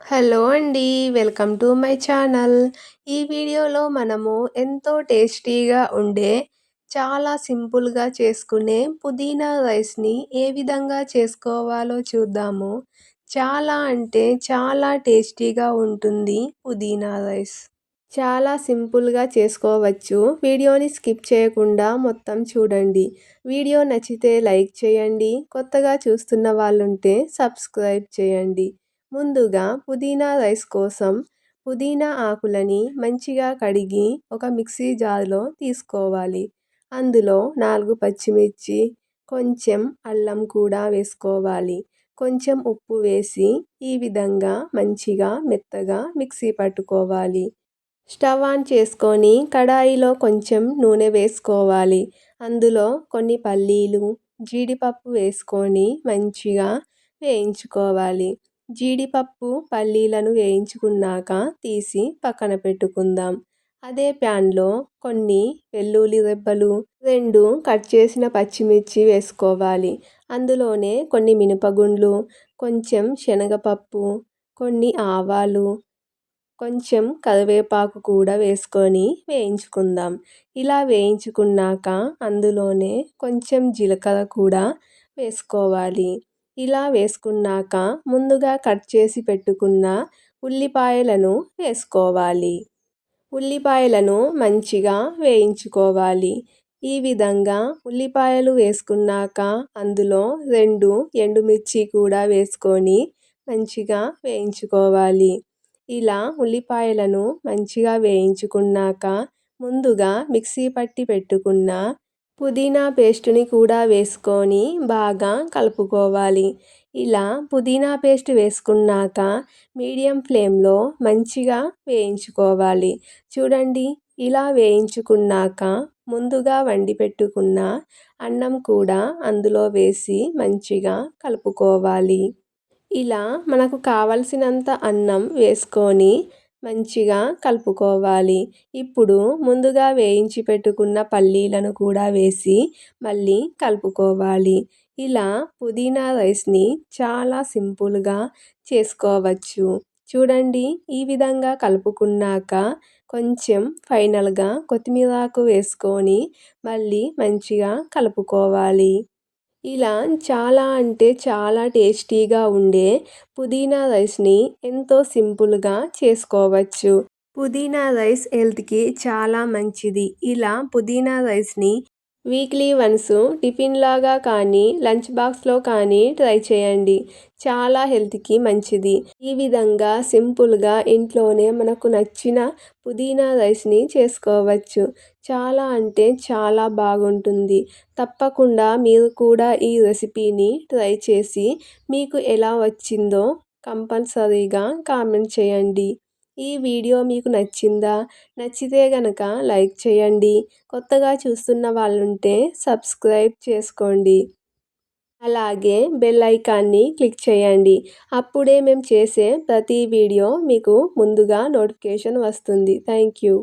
Hello అండి. Welcome to my channel. ఈ వీడియోలో మనము ఎంతో టేస్టీగా ఉండే, చాలా సింపుల్‌గా చేసుకునే పుదీనా రైస్‌ని ఏ విధంగా చేసుకోవాలో చూద్దాము. చాలా అంటే చాలా టేస్టీగా ఉంటుంది పుదీనా రైస్. చాలా సింపుల్‌గా చేసుకోవచ్చు. వీడియోని స్కిప్ చేయకుండా మొత్తం చూడండి. వీడియో నచ్చితే లైక్ చేయండి. కొత్తగా చూస్తున్న వాళ్ళుంటే సబ్స్క్రైబ్ చేయండి. ముందుగా పుదీనా రైస్ కోసం పుదీనా ఆకులని మంచిగా కడిగి ఒక మిక్సీ జార్‌లో తీసుకోవాలి. అందులో 4 పచ్చిమిర్చి, కొంచెం అల్లం కూడా వేసుకోవాలి. కొంచెం ఉప్పు వేసి ఈ విధంగా మంచిగా మెత్తగా మిక్సీ పట్టుకోవాలి. స్టవ్ ఆన్ చేసుకొని కడాయిలో కొంచెం నూనె వేసుకోవాలి. అందులో కొన్ని పల్లీలు, జీడిపప్పు వేసుకొని మంచిగా వేయించుకోవాలి. జీడిపప్పు, పల్లీలను వేయించుకున్నాక తీసి పక్కన పెట్టుకుందాం. అదే ప్యాన్లో కొన్ని వెల్లుల్లి రెబ్బలు, 2 కట్ చేసిన పచ్చిమిర్చి వేసుకోవాలి. అందులోనే కొన్ని మినపగుండ్లు, కొంచెం శనగపప్పు, కొన్ని ఆవాలు, కొంచెం కరివేపాకు కూడా వేసుకొని వేయించుకుందాం. ఇలా వేయించుకున్నాక అందులోనే కొంచెం జీలకర్ర కూడా వేసుకోవాలి. ఇలా వేసుకున్నాక ముందుగా కట్ చేసి పెట్టుకున్న ఉల్లిపాయలను వేసుకోవాలి. ఉల్లిపాయలను మంచిగా వేయించుకోవాలి. ఈ విధంగా ఉల్లిపాయలు వేసుకున్నాక అందులో 2 ఎండుమిర్చి కూడా వేసుకొని మంచిగా వేయించుకోవాలి. ఇలా ఉల్లిపాయలను మంచిగా వేయించుకున్నాక ముందుగా మిక్సీ పట్టి పెట్టుకున్న పుదీనా పేస్టుని కూడా వేసుకొని బాగా కలుపుకోవాలి. ఇలా పుదీనా పేస్ట్ వేసుకున్నాక మీడియం ఫ్లేమ్లో మంచిగా వేయించుకోవాలి. చూడండి, ఇలా వేయించుకున్నాక ముందుగా వండి పెట్టుకున్న అన్నం కూడా అందులో వేసి మంచిగా కలుపుకోవాలి. ఇలా మనకు కావలసినంత అన్నం వేసుకొని మంచిగా కలుపుకోవాలి. ఇప్పుడు ముందుగా వేయించి పెట్టుకున్న పల్లీలను కూడా వేసి మళ్ళీ కలుపుకోవాలి. ఇలా పుదీనా రైస్‌ని చాలా సింపుల్‌గా చేసుకోవచ్చు. చూడండి, ఈ విధంగా కలుపుకున్నాక కొంచెం ఫైనల్‌గా కొత్తిమీర ఆకు వేసుకొని మళ్ళీ మంచిగా కలుపుకోవాలి. ఇలా చాలా అంటే చాలా టేస్టీగా ఉండే పుదీనా రైస్‌ని ఎంతో సింపుల్‌గా చేసుకోవచ్చు. పుదీనా రైస్ హెల్త్‌కి చాలా మంచిది. ఇలా పుదీనా రైస్‌ని వీక్లీ వన్స్ టిఫిన్ లాగా కానీ, లంచ్ బాక్స్‌లో కానీ ట్రై చేయండి. చాలా హెల్త్‌కి మంచిది. ఈ విధంగా సింపుల్‌గా ఇంట్లోనే మనకు నచ్చిన పుదీనా రైస్‌ని చేసుకోవచ్చు. చాలా అంటే చాలా బాగుంటుంది. తప్పకుండా మీరు కూడా ఈ రెసిపీని ట్రై చేసి మీకు ఎలా వచ్చిందో కంపల్సరీగా కామెంట్ చేయండి. ఈ వీడియో మీకు నచ్చిందా? నచ్చితే గనక లైక్ చేయండి. కొత్తగా చూస్తున్న వాళ్ళుంటే సబ్స్క్రైబ్ చేసుకోండి. అలాగే బెల్ ఐకాన్ని క్లిక్ చేయండి. అప్పుడే మేము చేసే ప్రతి వీడియో మీకు ముందుగా నోటిఫికేషన్ వస్తుంది. Thank you.